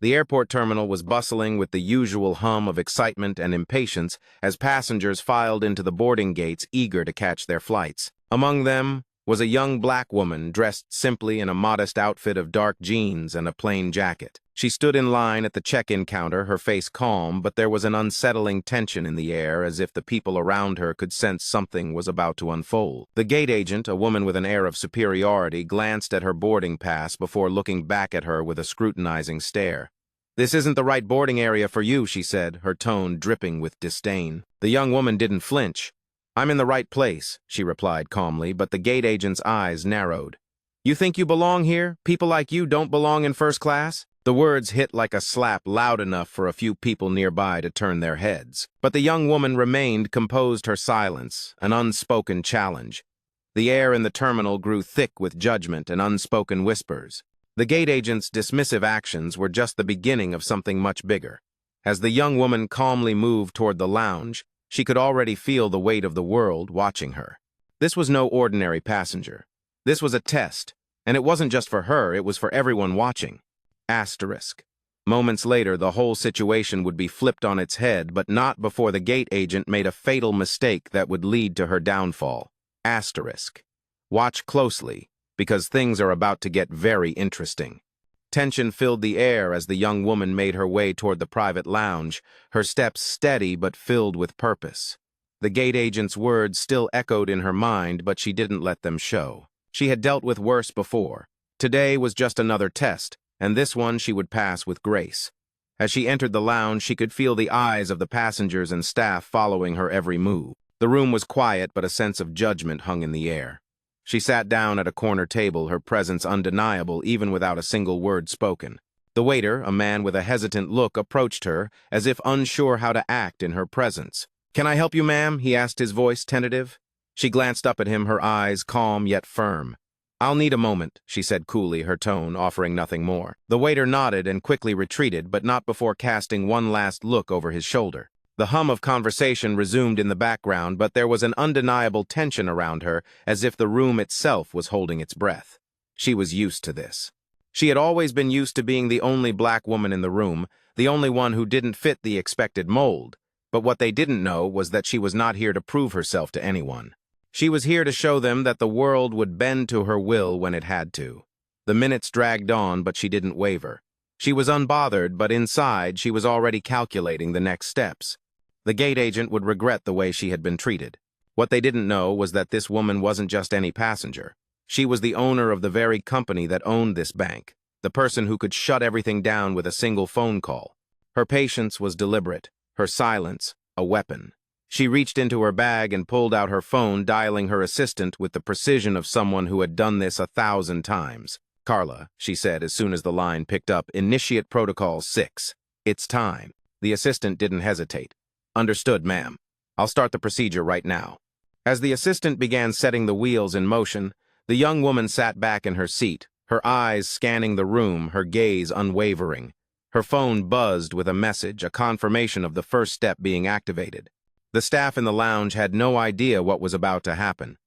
The airport terminal was bustling with the usual hum of excitement and impatience as passengers filed into the boarding gates eager to catch their flights. Among them was a young black woman dressed simply in a modest outfit of dark jeans and a plain jacket. She stood in line at the check-in counter, her face calm, but there was an unsettling tension in the air as if the people around her could sense something was about to unfold. The gate agent, a woman with an air of superiority, glanced at her boarding pass before looking back at her with a scrutinizing stare. "This isn't the right boarding area for you," she said, her tone dripping with disdain. The young woman didn't flinch. "I'm in the right place," she replied calmly, but the gate agent's eyes narrowed. "You think you belong here? People like you don't belong in first class?" The words hit like a slap, loud enough for a few people nearby to turn their heads. But the young woman remained composed, her silence, an unspoken challenge. The air in the terminal grew thick with judgment and unspoken whispers. The gate agent's dismissive actions were just the beginning of something much bigger. As the young woman calmly moved toward the lounge, she could already feel the weight of the world watching her. This was no ordinary passenger. This was a test, and it wasn't just for her, it was for everyone watching. Asterisk. Moments later, the whole situation would be flipped on its head, but not before the gate agent made a fatal mistake that would lead to her downfall. Asterisk. Watch closely, because things are about to get very interesting. Tension filled the air as the young woman made her way toward the private lounge, her steps steady but filled with purpose. The gate agent's words still echoed in her mind, but she didn't let them show. She had dealt with worse before. Today was just another test, and this one she would pass with grace. As she entered the lounge, she could feel the eyes of the passengers and staff following her every move. The room was quiet, but a sense of judgment hung in the air. She sat down at a corner table, her presence undeniable even without a single word spoken. The waiter, a man with a hesitant look, approached her, as if unsure how to act in her presence. "Can I help you, ma'am?" he asked, his voice tentative. She glanced up at him, her eyes calm yet firm. "I'll need a moment," she said coolly, her tone offering nothing more. The waiter nodded and quickly retreated, but not before casting one last look over his shoulder. The hum of conversation resumed in the background, but there was an undeniable tension around her, as if the room itself was holding its breath. She was used to this. She had always been used to being the only black woman in the room, the only one who didn't fit the expected mold. But what they didn't know was that she was not here to prove herself to anyone. She was here to show them that the world would bend to her will when it had to. The minutes dragged on, but she didn't waver. She was unbothered, but inside she was already calculating the next steps. The gate agent would regret the way she had been treated. What they didn't know was that this woman wasn't just any passenger. She was the owner of the very company that owned this bank, the person who could shut everything down with a single phone call. Her patience was deliberate, her silence a weapon. She reached into her bag and pulled out her phone, dialing her assistant with the precision of someone who had done this 1,000 times. "Carla," she said as soon as the line picked up, "initiate protocol 6. It's time." The assistant didn't hesitate. "Understood, ma'am. I'll start the procedure right now." As the assistant began setting the wheels in motion, the young woman sat back in her seat, her eyes scanning the room, her gaze unwavering. Her phone buzzed with a message, a confirmation of the first step being activated. The staff in the lounge had no idea what was about to happen.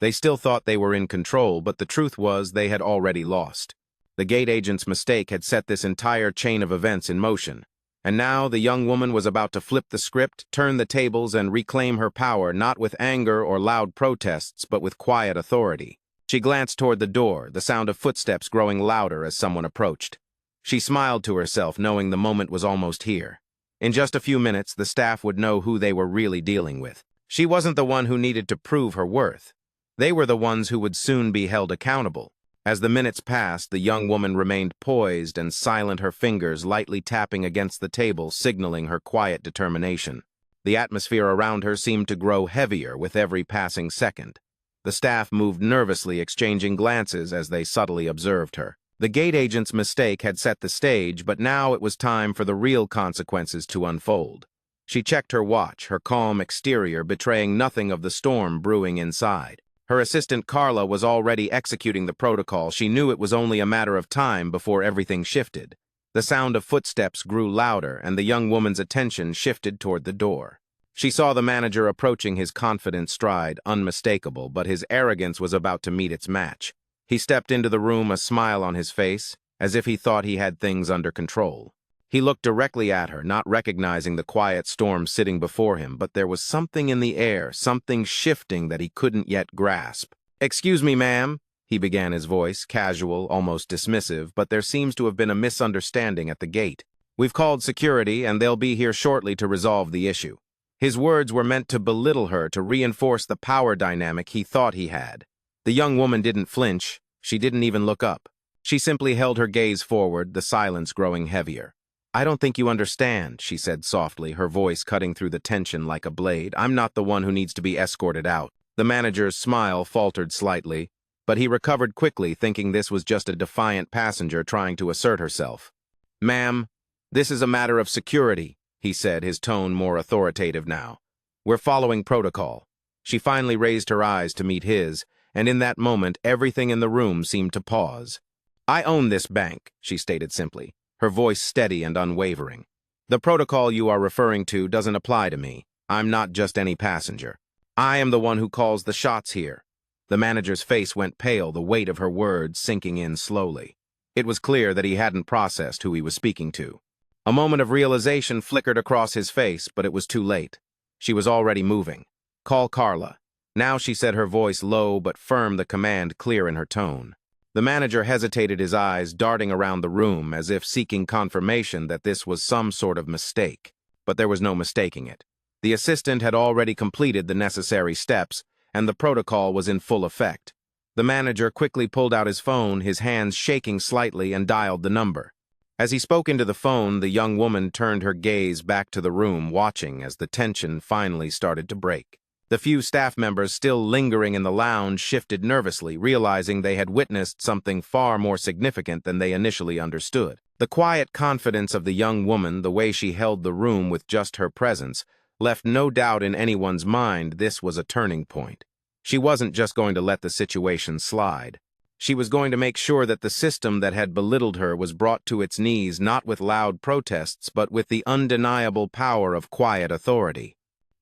They still thought they were in control, but the truth was they had already lost. The gate agent's mistake had set this entire chain of events in motion. And now the young woman was about to flip the script, turn the tables, and reclaim her power, not with anger or loud protests, but with quiet authority. She glanced toward the door, the sound of footsteps growing louder as someone approached. She smiled to herself, knowing the moment was almost here. In just a few minutes, the staff would know who they were really dealing with. She wasn't the one who needed to prove her worth. They were the ones who would soon be held accountable. As the minutes passed, the young woman remained poised and silent, her fingers lightly tapping against the table, signaling her quiet determination. The atmosphere around her seemed to grow heavier with every passing second. The staff moved nervously, exchanging glances as they subtly observed her. The gate agent's mistake had set the stage, but now it was time for the real consequences to unfold. She checked her watch, her calm exterior betraying nothing of the storm brewing inside. Her assistant Carla was already executing the protocol. She knew it was only a matter of time before everything shifted. The sound of footsteps grew louder, and the young woman's attention shifted toward the door. She saw the manager approaching, his confident stride unmistakable, but his arrogance was about to meet its match. He stepped into the room, a smile on his face, as if he thought he had things under control. He looked directly at her, not recognizing the quiet storm sitting before him, but there was something in the air, something shifting that he couldn't yet grasp. "Excuse me, ma'am," he began, his voice casual, almost dismissive, but there seems to have been a misunderstanding at the gate. "We've called security, and they'll be here shortly to resolve the issue." His words were meant to belittle her, to reinforce the power dynamic he thought he had. The young woman didn't flinch. She didn't even look up. She simply held her gaze forward, the silence growing heavier. "I don't think you understand," she said softly, her voice cutting through the tension like a blade. "I'm not the one who needs to be escorted out." The manager's smile faltered slightly, but he recovered quickly, thinking this was just a defiant passenger trying to assert herself. "Ma'am, this is a matter of security," he said, his tone more authoritative now. "We're following protocol." She finally raised her eyes to meet his, and in that moment everything in the room seemed to pause. "I own this bank," she stated simply, her voice steady and unwavering. "The protocol you are referring to doesn't apply to me. I'm not just any passenger. I am the one who calls the shots here." The manager's face went pale, the weight of her words sinking in slowly. It was clear that he hadn't processed who he was speaking to. A moment of realization flickered across his face, but it was too late. She was already moving. "Call Carla." Now she said, her voice low but firm, the command clear in her tone. The manager hesitated, his eyes darting around the room as if seeking confirmation that this was some sort of mistake. But there was no mistaking it. The assistant had already completed the necessary steps, and the protocol was in full effect. The manager quickly pulled out his phone, his hands shaking slightly, and dialed the number. As he spoke into the phone, the young woman turned her gaze back to the room, watching as the tension finally started to break. The few staff members still lingering in the lounge shifted nervously, realizing they had witnessed something far more significant than they initially understood. The quiet confidence of the young woman, the way she held the room with just her presence, left no doubt in anyone's mind this was a turning point. She wasn't just going to let the situation slide. She was going to make sure that the system that had belittled her was brought to its knees, not with loud protests, but with the undeniable power of quiet authority.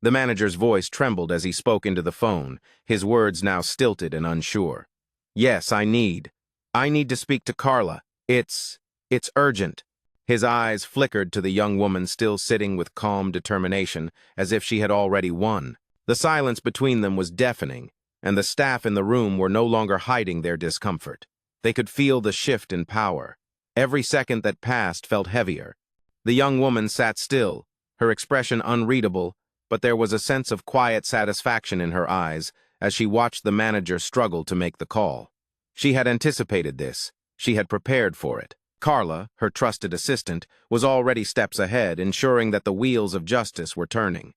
The manager's voice trembled as he spoke into the phone, his words now stilted and unsure. "Yes, I need to speak to Carla. It's urgent." His eyes flickered to the young woman still sitting with calm determination, as if she had already won. The silence between them was deafening, and the staff in the room were no longer hiding their discomfort. They could feel the shift in power. Every second that passed felt heavier. The young woman sat still, her expression unreadable, but there was a sense of quiet satisfaction in her eyes as she watched the manager struggle to make the call. She had anticipated this. She had prepared for it. Carla, her trusted assistant, was already steps ahead, ensuring that the wheels of justice were turning.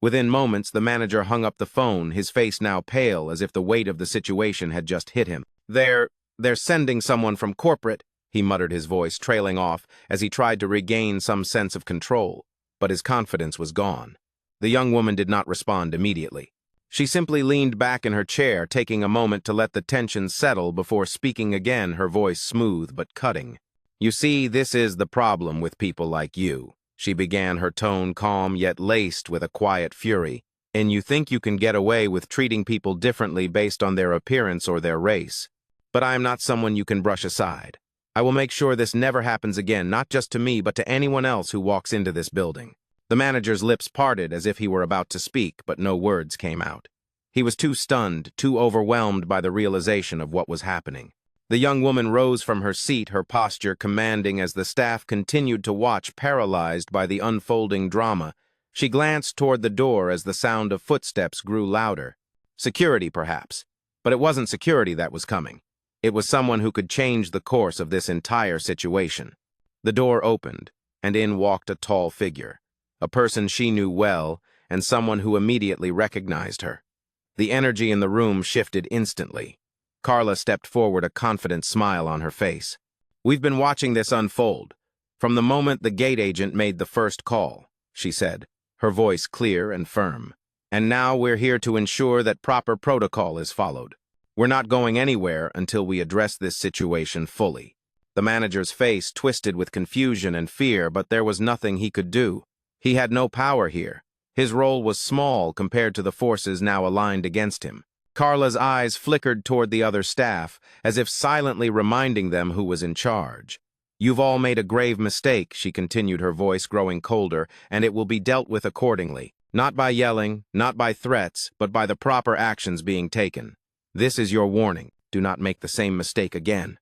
Within moments, the manager hung up the phone, his face now pale as if the weight of the situation had just hit him. They're sending someone from corporate," he muttered, his voice trailing off as he tried to regain some sense of control, but his confidence was gone. The young woman did not respond immediately. She simply leaned back in her chair, taking a moment to let the tension settle before speaking again, her voice smooth but cutting. "You see, this is the problem with people like you," she began, her tone calm yet laced with a quiet fury. "And you think you can get away with treating people differently based on their appearance or their race. But I am not someone you can brush aside. I will make sure this never happens again, not just to me, but to anyone else who walks into this building." The manager's lips parted as if he were about to speak, but no words came out. He was too stunned, too overwhelmed by the realization of what was happening. The young woman rose from her seat, her posture commanding as the staff continued to watch, paralyzed by the unfolding drama. She glanced toward the door as the sound of footsteps grew louder. Security, perhaps. But it wasn't security that was coming. It was someone who could change the course of this entire situation. The door opened, and in walked a tall figure. A person she knew well, and someone who immediately recognized her. The energy in the room shifted instantly. Carla stepped forward, a confident smile on her face. "We've been watching this unfold, from the moment the gate agent made the first call," she said, her voice clear and firm. "And now we're here to ensure that proper protocol is followed. We're not going anywhere until we address this situation fully." The manager's face twisted with confusion and fear, but there was nothing he could do. He had no power here. His role was small compared to the forces now aligned against him. Carla's eyes flickered toward the other staff, as if silently reminding them who was in charge. You've all made a grave mistake, she continued, her voice growing colder, and it will be dealt with accordingly. Not by yelling, not by threats, but by the proper actions being taken. This is your warning. Do not make the same mistake again.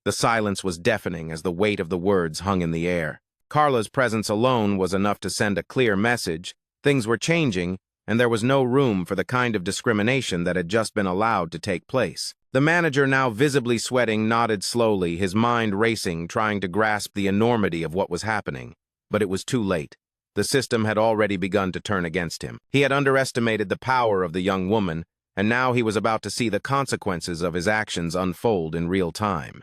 The silence was deafening as the weight of the words hung in the air. Carla's presence alone was enough to send a clear message. Things were changing, and there was no room for the kind of discrimination that had just been allowed to take place. The manager, now visibly sweating, nodded slowly, his mind racing, trying to grasp the enormity of what was happening. But it was too late. The system had already begun to turn against him. He had underestimated the power of the young woman, and now he was about to see the consequences of his actions unfold in real time.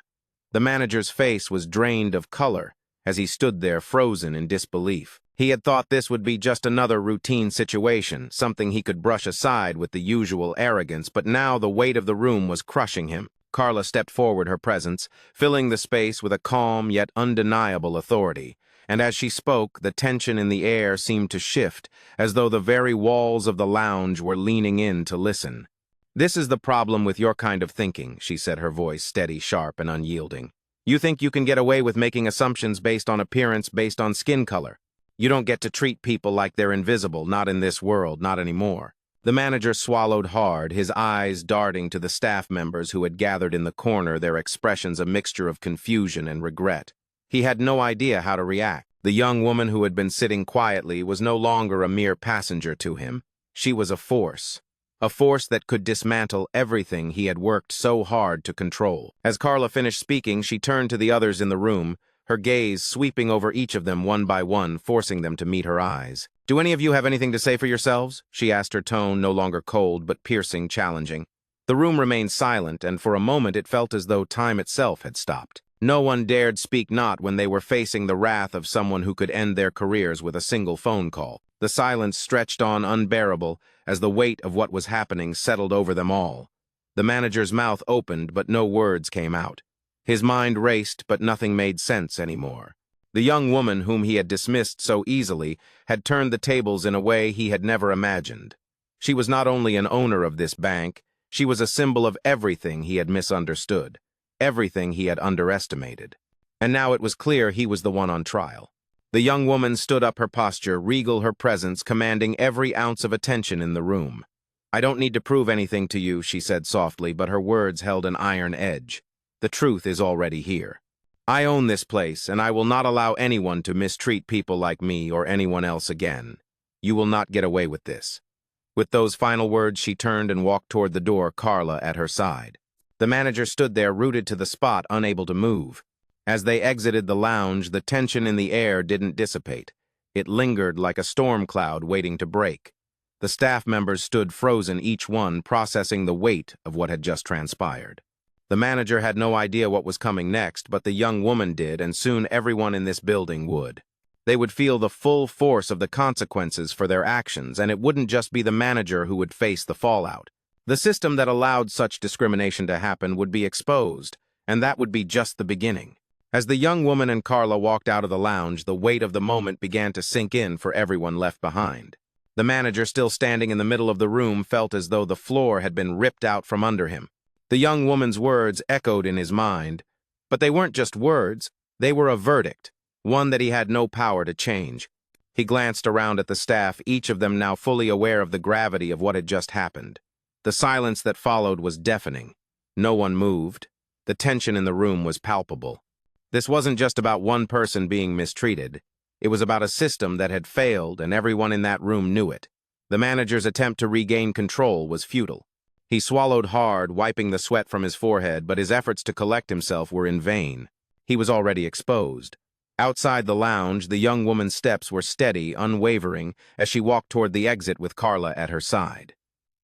The manager's face was drained of color as he stood there frozen in disbelief. He had thought this would be just another routine situation, something he could brush aside with the usual arrogance, but now the weight of the room was crushing him. Carla stepped forward, her presence filling the space with a calm yet undeniable authority. And as she spoke, the tension in the air seemed to shift, as though the very walls of the lounge were leaning in to listen. "This is the problem with your kind of thinking," she said, her voice steady, sharp, and unyielding. "You think you can get away with making assumptions based on appearance, based on skin color. You don't get to treat people like they're invisible, not in this world, not anymore." The manager swallowed hard, his eyes darting to the staff members who had gathered in the corner, their expressions a mixture of confusion and regret. He had no idea how to react. The young woman who had been sitting quietly was no longer a mere passenger to him. She was a force that could dismantle everything he had worked so hard to control. As Carla finished speaking, she turned to the others in the room, her gaze sweeping over each of them one by one, forcing them to meet her eyes. "Do any of you have anything to say for yourselves?" she asked, her tone no longer cold but piercing, challenging. The room remained silent, and for a moment it felt as though time itself had stopped. No one dared speak, not when they were facing the wrath of someone who could end their careers with a single phone call. The silence stretched on unbearable as the weight of what was happening settled over them all. The manager's mouth opened, but no words came out. His mind raced, but nothing made sense anymore. The young woman whom he had dismissed so easily had turned the tables in a way he had never imagined. She was not only an owner of this bank, she was a symbol of everything he had misunderstood, everything he had underestimated. And now it was clear he was the one on trial. The young woman stood up, her posture regal, her presence commanding every ounce of attention in the room. "I don't need to prove anything to you," she said softly, but her words held an iron edge. "The truth is already here. I own this place, and I will not allow anyone to mistreat people like me or anyone else again. You will not get away with this." With those final words, she turned and walked toward the door, Carla at her side. The manager stood there, rooted to the spot, unable to move. As they exited the lounge, the tension in the air didn't dissipate. It lingered like a storm cloud waiting to break. The staff members stood frozen, each one processing the weight of what had just transpired. The manager had no idea what was coming next, but the young woman did, and soon everyone in this building would. They would feel the full force of the consequences for their actions, and it wouldn't just be the manager who would face the fallout. The system that allowed such discrimination to happen would be exposed, and that would be just the beginning. As the young woman and Carla walked out of the lounge, the weight of the moment began to sink in for everyone left behind. The manager, still standing in the middle of the room, felt as though the floor had been ripped out from under him. The young woman's words echoed in his mind, but they weren't just words, they were a verdict, one that he had no power to change. He glanced around at the staff, each of them now fully aware of the gravity of what had just happened. The silence that followed was deafening. No one moved. The tension in the room was palpable. This wasn't just about one person being mistreated. It was about a system that had failed, and everyone in that room knew it. The manager's attempt to regain control was futile. He swallowed hard, wiping the sweat from his forehead, but his efforts to collect himself were in vain. He was already exposed. Outside the lounge, the young woman's steps were steady, unwavering, as she walked toward the exit with Carla at her side.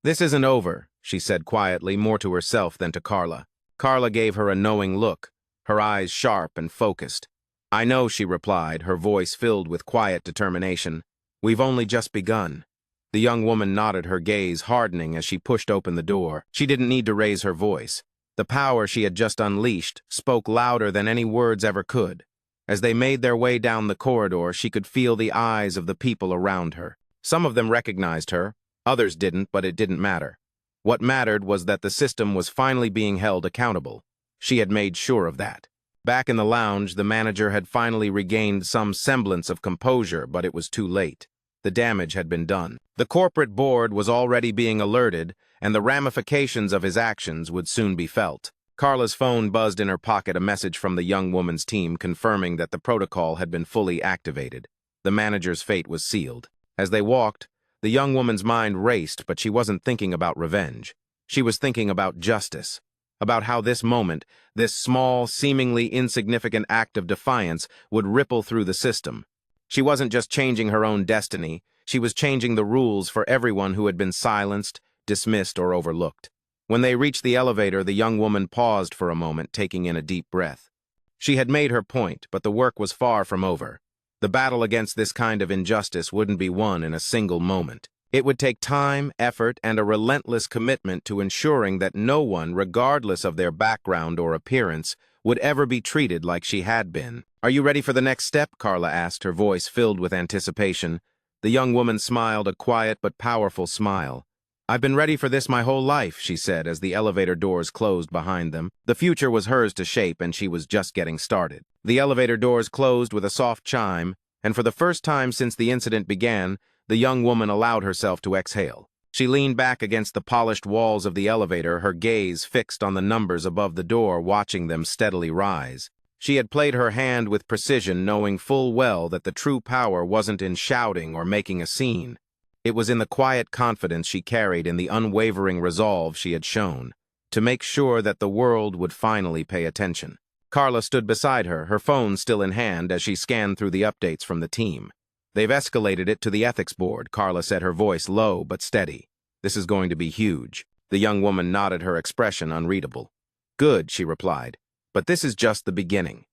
"This isn't over," she said quietly, more to herself than to Carla. Carla gave her a knowing look, her eyes sharp and focused. "I know," she replied, her voice filled with quiet determination. "We've only just begun." The young woman nodded, her gaze hardening as she pushed open the door. She didn't need to raise her voice. The power she had just unleashed spoke louder than any words ever could. As they made their way down the corridor, she could feel the eyes of the people around her. Some of them recognized her, others didn't, but it didn't matter. What mattered was that the system was finally being held accountable. She had made sure of that. Back in the lounge, the manager had finally regained some semblance of composure, but it was too late. The damage had been done. The corporate board was already being alerted, and the ramifications of his actions would soon be felt. Carla's phone buzzed in her pocket, a message from the young woman's team confirming that the protocol had been fully activated. The manager's fate was sealed. As they walked, the young woman's mind raced, but she wasn't thinking about revenge. She was thinking about justice, about how this moment, this small, seemingly insignificant act of defiance, would ripple through the system. She wasn't just changing her own destiny, she was changing the rules for everyone who had been silenced, dismissed, or overlooked. When they reached the elevator, the young woman paused for a moment, taking in a deep breath. She had made her point, but the work was far from over. The battle against this kind of injustice wouldn't be won in a single moment. It would take time, effort, and a relentless commitment to ensuring that no one, regardless of their background or appearance, would ever be treated like she had been. "Are you ready for the next step?" Carla asked, her voice filled with anticipation. The young woman smiled, a quiet but powerful smile. "I've been ready for this my whole life," she said as the elevator doors closed behind them. The future was hers to shape, and she was just getting started. The elevator doors closed with a soft chime, and for the first time since the incident began, the young woman allowed herself to exhale. She leaned back against the polished walls of the elevator, her gaze fixed on the numbers above the door, watching them steadily rise. She had played her hand with precision, knowing full well that the true power wasn't in shouting or making a scene. It was in the quiet confidence she carried, in the unwavering resolve she had shown, to make sure that the world would finally pay attention. Carla stood beside her, her phone still in hand, as she scanned through the updates from the team. "They've escalated it to the ethics board," Carla said, her voice low but steady. "This is going to be huge." The young woman nodded, her expression unreadable. "Good," she replied, "but this is just the beginning."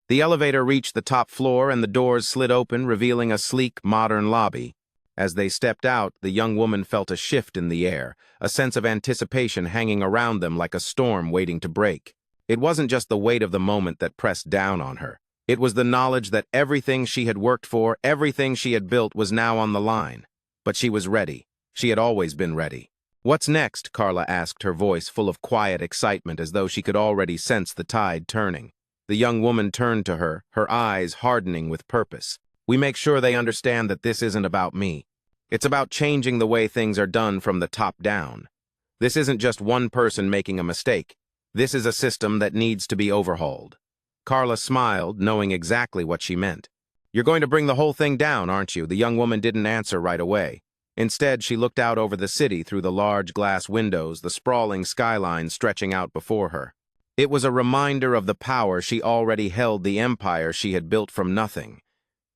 The elevator reached the top floor and the doors slid open, revealing a sleek, modern lobby. As they stepped out, the young woman felt a shift in the air, a sense of anticipation hanging around them like a storm waiting to break. It wasn't just the weight of the moment that pressed down on her. It was the knowledge that everything she had worked for, everything she had built, was now on the line. But she was ready. She had always been ready. "What's next?" Carla asked, her voice full of quiet excitement, as though she could already sense the tide turning. The young woman turned to her, her eyes hardening with purpose. "We make sure they understand that this isn't about me. It's about changing the way things are done from the top down. This isn't just one person making a mistake. This is a system that needs to be overhauled." Carla smiled, knowing exactly what she meant. "You're going to bring the whole thing down, aren't you?" The young woman didn't answer right away. Instead, she looked out over the city through the large glass windows, the sprawling skyline stretching out before her. It was a reminder of the power she already held, the empire she had built from nothing.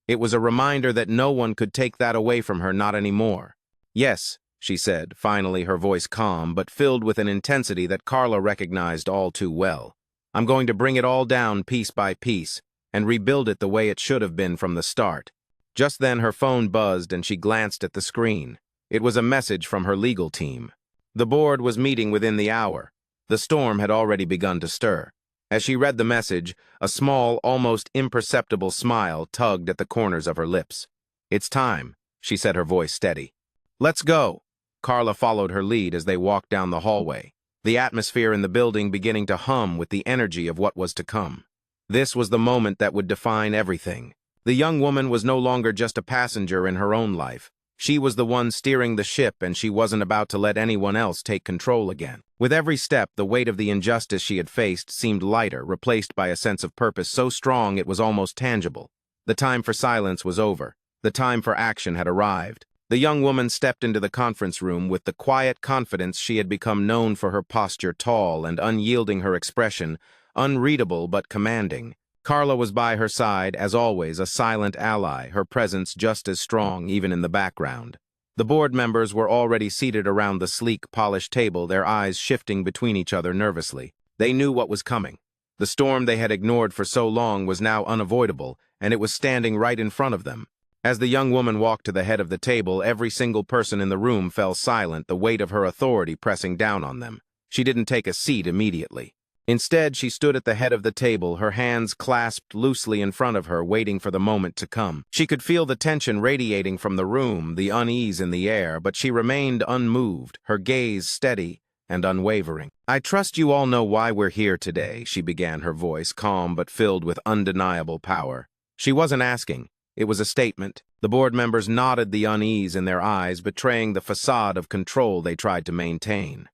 It was a reminder that no one could take that away from her, not anymore. "Yes," she said, finally, her voice calm, but filled with an intensity that Carla recognized all too well. "I'm going to bring it all down piece by piece, and rebuild it the way it should have been from the start." Just then her phone buzzed and she glanced at the screen. It was a message from her legal team. The board was meeting within the hour. The storm had already begun to stir. As she read the message, a small, almost imperceptible smile tugged at the corners of her lips. "It's time," she said, her voice steady. "Let's go." Carla followed her lead as they walked down the hallway, the atmosphere in the building beginning to hum with the energy of what was to come. This was the moment that would define everything. The young woman was no longer just a passenger in her own life. She was the one steering the ship, and she wasn't about to let anyone else take control again. With every step, the weight of the injustice she had faced seemed lighter, replaced by a sense of purpose so strong it was almost tangible. The time for silence was over. The time for action had arrived. The young woman stepped into the conference room with the quiet confidence she had become known for, her posture tall and unyielding, her expression unreadable but commanding. Carla was by her side, as always, a silent ally, her presence just as strong even in the background. The board members were already seated around the sleek, polished table, their eyes shifting between each other nervously. They knew what was coming. The storm they had ignored for so long was now unavoidable, and it was standing right in front of them. As the young woman walked to the head of the table, every single person in the room fell silent, the weight of her authority pressing down on them. She didn't take a seat immediately. Instead, she stood at the head of the table, her hands clasped loosely in front of her, waiting for the moment to come. She could feel the tension radiating from the room, the unease in the air, but she remained unmoved, her gaze steady, and unwavering. "I trust you all know why we're here today," she began, her voice calm but filled with undeniable power. She wasn't asking. It was a statement. The board members nodded, the unease in their eyes betraying the facade of control they tried to maintain.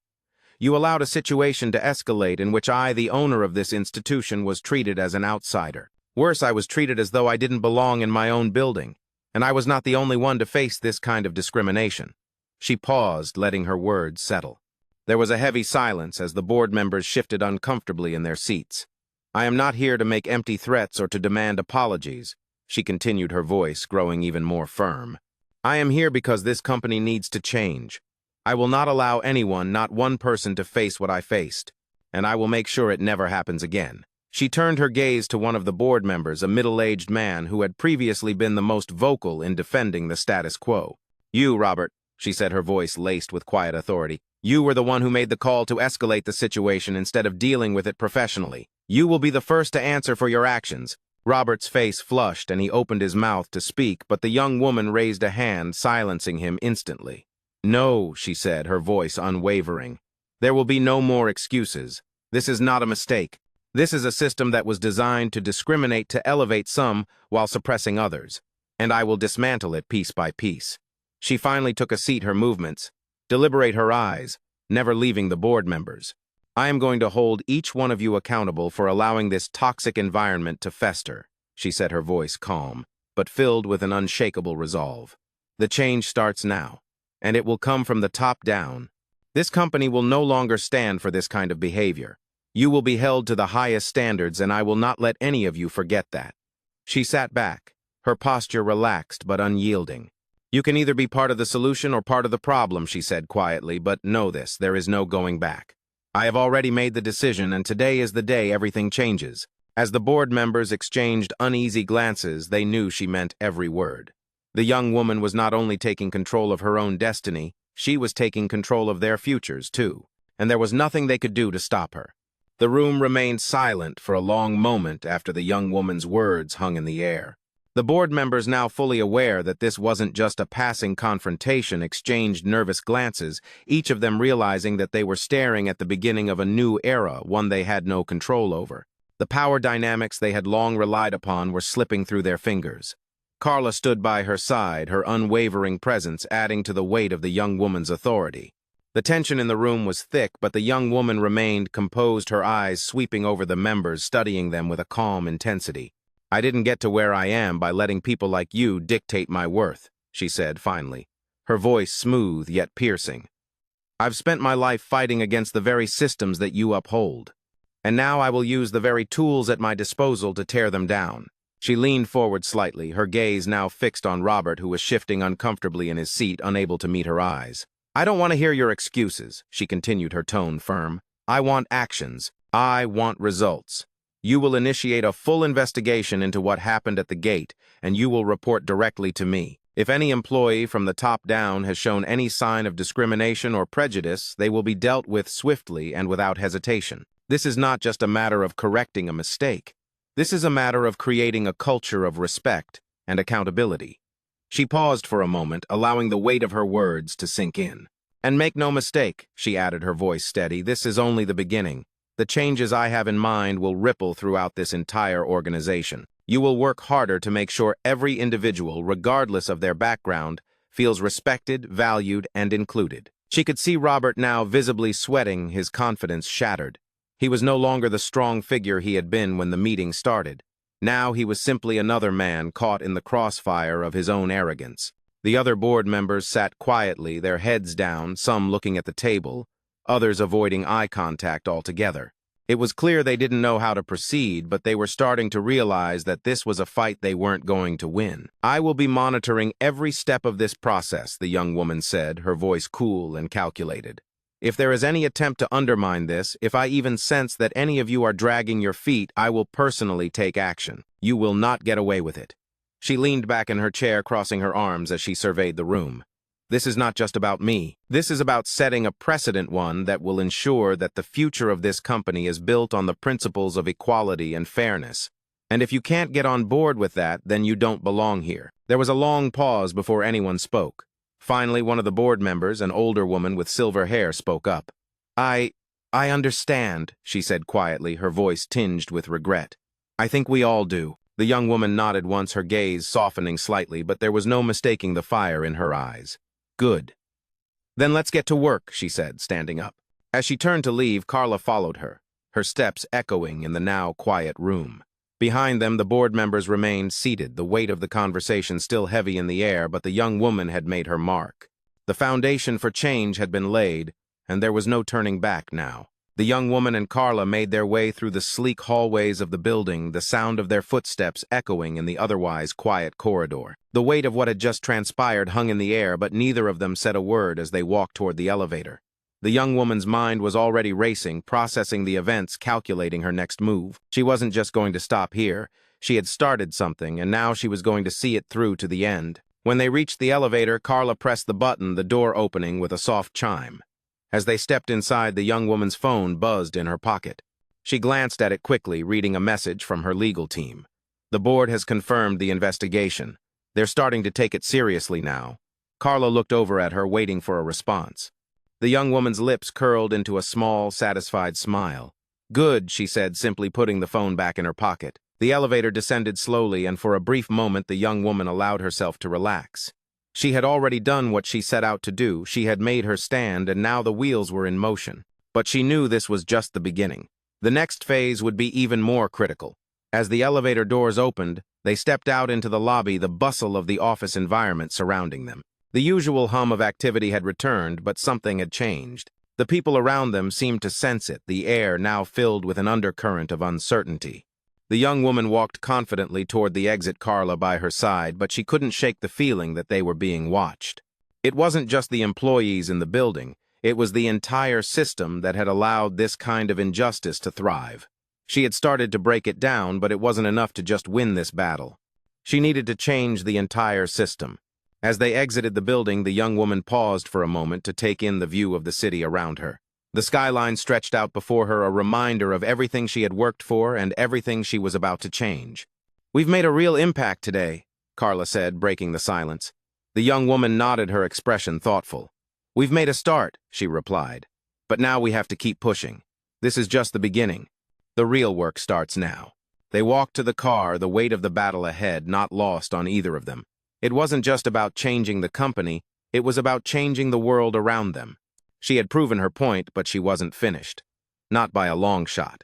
"You allowed a situation to escalate in which I, the owner of this institution, was treated as an outsider. Worse, I was treated as though I didn't belong in my own building, and I was not the only one to face this kind of discrimination." She paused, letting her words settle. There was a heavy silence as the board members shifted uncomfortably in their seats. "I am not here to make empty threats or to demand apologies," she continued, her voice growing even more firm. "I am here because this company needs to change. I will not allow anyone, not one person, to face what I faced, and I will make sure it never happens again." She turned her gaze to one of the board members, a middle-aged man who had previously been the most vocal in defending the status quo. "You, Robert," she said, her voice laced with quiet authority. "You were the one who made the call to escalate the situation instead of dealing with it professionally. You will be the first to answer for your actions." Robert's face flushed and he opened his mouth to speak, but the young woman raised a hand, silencing him instantly. "No," she said, her voice unwavering. "There will be no more excuses. This is not a mistake. This is a system that was designed to discriminate, to elevate some while suppressing others, and I will dismantle it piece by piece." She finally took a seat, her movements deliberate, her eyes never leaving the board members. "I am going to hold each one of you accountable for allowing this toxic environment to fester," she said, her voice calm, but filled with an unshakable resolve. "The change starts now, and it will come from the top down. This company will no longer stand for this kind of behavior. You will be held to the highest standards, and I will not let any of you forget that." She sat back, her posture relaxed but unyielding. "You can either be part of the solution or part of the problem," she said quietly, "but know this, there is no going back. I have already made the decision, and today is the day everything changes." As the board members exchanged uneasy glances, they knew she meant every word. The young woman was not only taking control of her own destiny, she was taking control of their futures, too, and there was nothing they could do to stop her. The room remained silent for a long moment after the young woman's words hung in the air. The board members, now fully aware that this wasn't just a passing confrontation, exchanged nervous glances, each of them realizing that they were staring at the beginning of a new era, one they had no control over. The power dynamics they had long relied upon were slipping through their fingers. Carla stood by her side, her unwavering presence adding to the weight of the young woman's authority. The tension in the room was thick, but the young woman remained composed, her eyes sweeping over the members, studying them with a calm intensity. "I didn't get to where I am by letting people like you dictate my worth," she said finally, her voice smooth yet piercing. "I've spent my life fighting against the very systems that you uphold, and now I will use the very tools at my disposal to tear them down." She leaned forward slightly, her gaze now fixed on Robert, who was shifting uncomfortably in his seat, unable to meet her eyes. "I don't want to hear your excuses," she continued, her tone firm. "I want actions. I want results. You will initiate a full investigation into what happened at the gate, and you will report directly to me. If any employee from the top down has shown any sign of discrimination or prejudice, they will be dealt with swiftly and without hesitation. This is not just a matter of correcting a mistake. This is a matter of creating a culture of respect and accountability." She paused for a moment, allowing the weight of her words to sink in. "And make no mistake," she added, her voice steady, "this is only the beginning. The changes I have in mind will ripple throughout this entire organization. You will work harder to make sure every individual, regardless of their background, feels respected, valued, and included." She could see Robert now visibly sweating, his confidence shattered. He was no longer the strong figure he had been when the meeting started. Now he was simply another man caught in the crossfire of his own arrogance. The other board members sat quietly, their heads down, some looking at the table, others avoiding eye contact altogether. It was clear they didn't know how to proceed, but they were starting to realize that this was a fight they weren't going to win. "I will be monitoring every step of this process," the young woman said, her voice cool and calculated. "If there is any attempt to undermine this, if I even sense that any of you are dragging your feet, I will personally take action. You will not get away with it." She leaned back in her chair, crossing her arms as she surveyed the room. "This is not just about me. This is about setting a precedent, one that will ensure that the future of this company is built on the principles of equality and fairness. And if you can't get on board with that, then you don't belong here." There was a long pause before anyone spoke. Finally, one of the board members, an older woman with silver hair, spoke up. I... I understand, she said quietly, her voice tinged with regret. I think we all do. The young woman nodded once, her gaze softening slightly, but there was no mistaking the fire in her eyes. Good. Then let's get to work, she said, standing up. As she turned to leave, Carla followed her, her steps echoing in the now quiet room. Behind them, the board members remained seated, the weight of the conversation still heavy in the air, but the young woman had made her mark. The foundation for change had been laid, and there was no turning back now. The young woman and Carla made their way through the sleek hallways of the building, the sound of their footsteps echoing in the otherwise quiet corridor. The weight of what had just transpired hung in the air, but neither of them said a word as they walked toward the elevator. The young woman's mind was already racing, processing the events, calculating her next move. She wasn't just going to stop here. She had started something, and now she was going to see it through to the end. When they reached the elevator, Carla pressed the button, the door opening with a soft chime. As they stepped inside, the young woman's phone buzzed in her pocket. She glanced at it quickly, reading a message from her legal team. The board has confirmed the investigation. They're starting to take it seriously now. Carla looked over at her, waiting for a response. The young woman's lips curled into a small, satisfied smile. Good, she said, simply putting the phone back in her pocket. The elevator descended slowly, and for a brief moment the young woman allowed herself to relax. She had already done what she set out to do. She had made her stand, and now the wheels were in motion. But she knew this was just the beginning. The next phase would be even more critical. As the elevator doors opened, they stepped out into the lobby, the bustle of the office environment surrounding them. The usual hum of activity had returned, but something had changed. The people around them seemed to sense it, the air now filled with an undercurrent of uncertainty. The young woman walked confidently toward the exit, Carla by her side, but she couldn't shake the feeling that they were being watched. It wasn't just the employees in the building, it was the entire system that had allowed this kind of injustice to thrive. She had started to break it down, but it wasn't enough to just win this battle. She needed to change the entire system. As they exited the building, the young woman paused for a moment to take in the view of the city around her. The skyline stretched out before her, a reminder of everything she had worked for and everything she was about to change. "We've made a real impact today," Carla said, breaking the silence. The young woman nodded, her expression thoughtful. "We've made a start," she replied. "But now we have to keep pushing. This is just the beginning. The real work starts now." They walked to the car, the weight of the battle ahead not lost on either of them. It wasn't just about changing the company, it was about changing the world around them. She had proven her point, but she wasn't finished. Not by a long shot.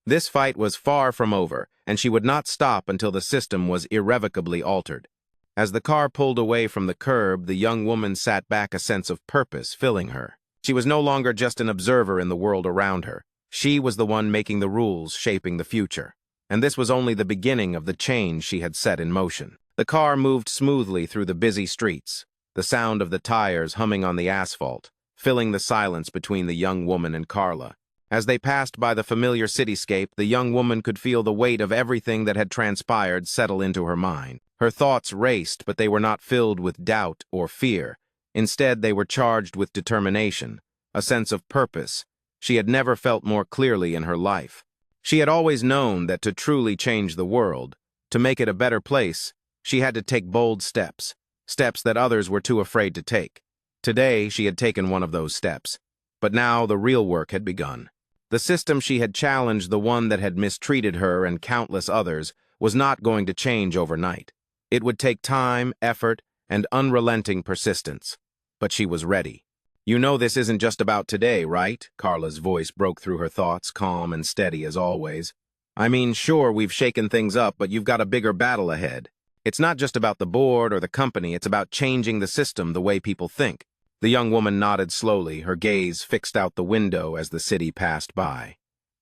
This fight was far from over, and she would not stop until the system was irrevocably altered. As the car pulled away from the curb, the young woman sat back, a sense of purpose filling her. She was no longer just an observer in the world around her. She was the one making the rules, shaping the future. And this was only the beginning of the change she had set in motion. The car moved smoothly through the busy streets, the sound of the tires humming on the asphalt, filling the silence between the young woman and Carla. As they passed by the familiar cityscape, the young woman could feel the weight of everything that had transpired settle into her mind. Her thoughts raced, but they were not filled with doubt or fear. Instead, they were charged with determination, a sense of purpose. She had never felt more clearly in her life. She had always known that to truly change the world, to make it a better place, she had to take bold steps, steps that others were too afraid to take. Today, she had taken one of those steps. But now the real work had begun. The system she had challenged, the one that had mistreated her and countless others, was not going to change overnight. It would take time, effort, and unrelenting persistence. But she was ready. "You know this isn't just about today, right?" Carla's voice broke through her thoughts, calm and steady as always. "I mean, sure, we've shaken things up, but you've got a bigger battle ahead. It's not just about the board or the company, it's about changing the system, the way people think." The young woman nodded slowly, her gaze fixed out the window as the city passed by.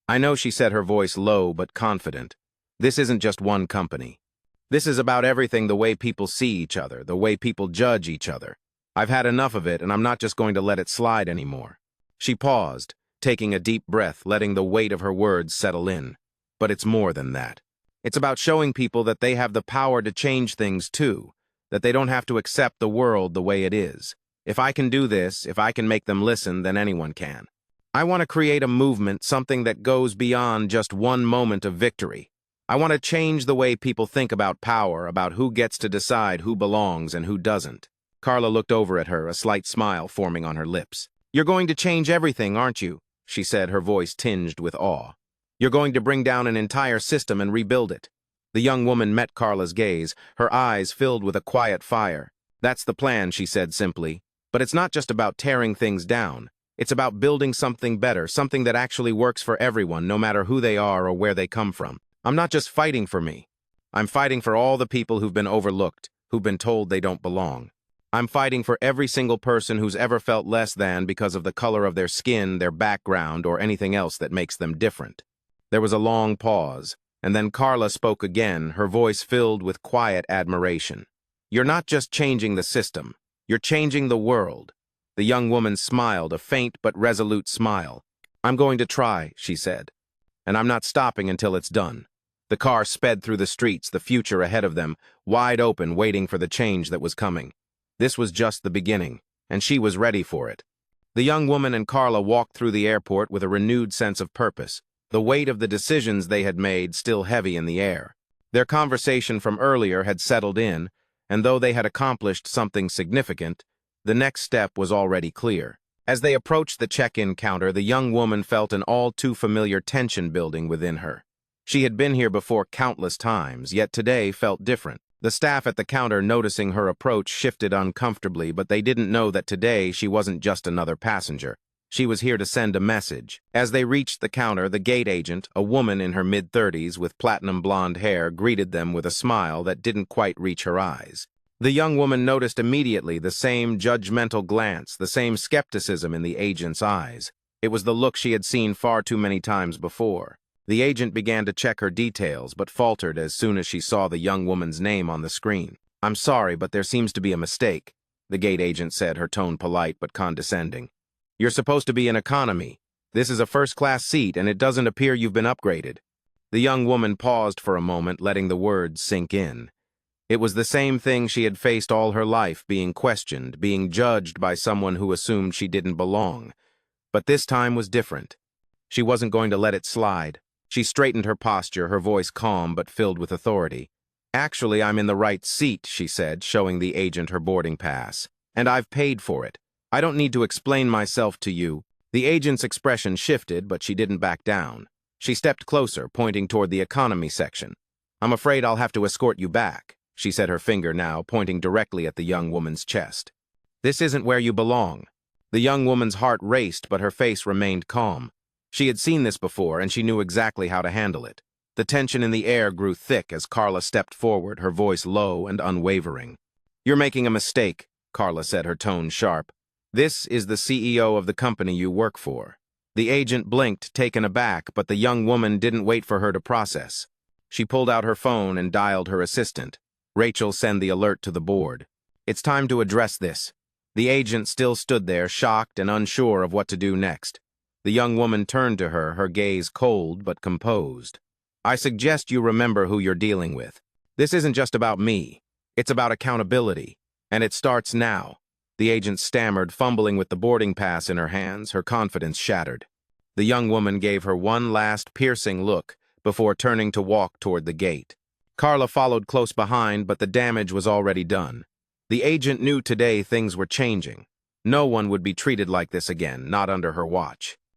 "I know," she said, her voice low but confident. "This isn't just one company. This is about everything, the way people see each other, the way people judge each other. I've had enough of it, and I'm not just going to let it slide anymore." She paused, taking a deep breath, letting the weight of her words settle in. "But it's more than that. It's about showing people that they have the power to change things too, that they don't have to accept the world the way it is. If I can do this, if I can make them listen, then anyone can. I want to create a movement, something that goes beyond just one moment of victory. I want to change the way people think about power, about who gets to decide who belongs and who doesn't." Carla looked over at her, a slight smile forming on her lips. "You're going to change everything, aren't you? she said, her voice tinged with awe. "You're going to bring down an entire system and rebuild it." The young woman met Carla's gaze, her eyes filled with a quiet fire. "That's the plan," she said simply. "But it's not just about tearing things down. It's about building something better, something that actually works for everyone, no matter who they are or where they come from. I'm not just fighting for me. I'm fighting for all the people who've been overlooked, who've been told they don't belong. I'm fighting for every single person who's ever felt less than because of the color of their skin, their background, or anything else that makes them different." There was a long pause, and then Carla spoke again, her voice filled with quiet admiration. "You're not just changing the system. You're changing the world." The young woman smiled, a faint but resolute smile. "I'm going to try," she said, "and I'm not stopping until it's done." The car sped through the streets, the future ahead of them, wide open, waiting for the change that was coming. This was just the beginning, and she was ready for it. The young woman and Carla walked through the airport with a renewed sense of purpose, the weight of the decisions they had made still heavy in the air. Their conversation from earlier had settled in, and though they had accomplished something significant, the next step was already clear. As they approached the check-in counter, the young woman felt an all-too-familiar tension building within her. She had been here before countless times, yet today felt different. The staff at the counter, noticing her approach, shifted uncomfortably, but they didn't know that today she wasn't just another passenger. She was here to send a message. As they reached the counter, the gate agent, a woman in her mid-30s with platinum blonde hair, greeted them with a smile that didn't quite reach her eyes. The young woman noticed immediately the same judgmental glance, the same skepticism in the agent's eyes. It was the look she had seen far too many times before. The agent began to check her details, but faltered as soon as she saw the young woman's name on the screen. "I'm sorry, but there seems to be a mistake," the gate agent said, her tone polite but condescending. "You're supposed to be in economy. This is a first-class seat, and it doesn't appear you've been upgraded." The young woman paused for a moment, letting the words sink in. It was the same thing she had faced all her life, being questioned, being judged by someone who assumed she didn't belong. But this time was different. She wasn't going to let it slide. She straightened her posture, her voice calm but filled with authority. "Actually, I'm in the right seat," she said, showing the agent her boarding pass. "And I've paid for it. I don't need to explain myself to you." The agent's expression shifted, but she didn't back down. She stepped closer, pointing toward the economy section. "I'm afraid I'll have to escort you back," she said, her finger now pointing directly at the young woman's chest. "This isn't where you belong." The young woman's heart raced, but her face remained calm. She had seen this before, and she knew exactly how to handle it. The tension in the air grew thick as Carla stepped forward, her voice low and unwavering. "You're making a mistake," Carla said, her tone sharp. "This is the CEO of the company you work for." The agent blinked, taken aback, but the young woman didn't wait for her to process. She pulled out her phone and dialed her assistant. "Rachel, send the alert to the board. It's time to address this." The agent still stood there, shocked and unsure of what to do next. The young woman turned to her, her gaze cold but composed. "I suggest you remember who you're dealing with. This isn't just about me. It's about accountability. And it starts now." The agent stammered, fumbling with the boarding pass in her hands, her confidence shattered. The young woman gave her one last piercing look before turning to walk toward the gate. Carla followed close behind, but the damage was already done. The agent knew today things were changing. No one would be treated like this again, not under her watch.